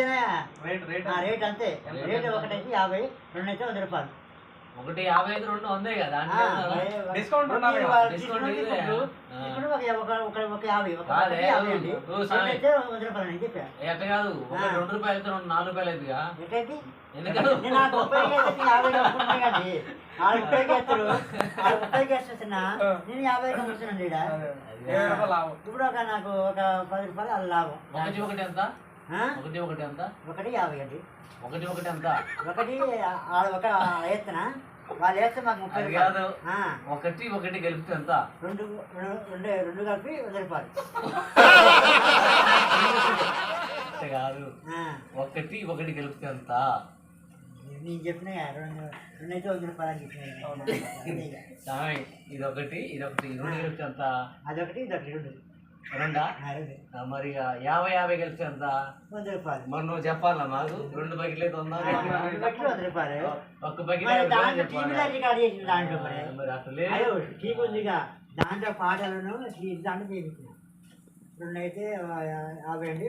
అంతేనా రేట్ అంతే రేట్ ఒకటైతే 50 రెండైతే 100 రూపాయలు 1.55 2 ఉంది కదా డిస్కౌంట్ ఇప్పుడు ఒక 50 అండి అయితే 100 రూపాయలు అని చెప్పా ఎట్ట కాదు 2 రూపాయలు అయితే 4 రూపాయలు అవుతుందిగా ఎట్టయితే ఎందుకంటే నాకు 30 50 అనుకుంటున్నా కానీ ఆ 30కి వేస్తారు ఆ 30కి వేస్తున్నా నేను 50కి అమ్ముతున్నాను ఇప్పుడు నాకు ఒక 10 రూపాయలు అది లాభం ఒకటి ఎంత ఎంత 1.50 అండి ఒకటి ఎంత ఒక ఎత్తున వాళ్ళు వేస్తే మాకు 30 కాదు రూపాయలు ఒకటి కలిపితే ఎంత రెండు కలిపి 100 రూపాయలు కాదు ఒకటి కలిపితే ఎంత నేను చెప్పిన రెండైతే 100 రూపాయలు అని చెప్పిన ఇదొకటి రెండు కలిపితే ఎంత అదొకటి ఇదొకటి రెండా మరి 50 కలిపితే ఎంత 100 రూపాయలు మరి నువ్వు చెప్పాలా మాకు 2 బకెట్లు అయితే 100 రూపాయలు ఒక్క బకెట్ మరి అసలే దాంట్లో పాటలను దాంట్లో చేయించిన రెండైతే 50 అండి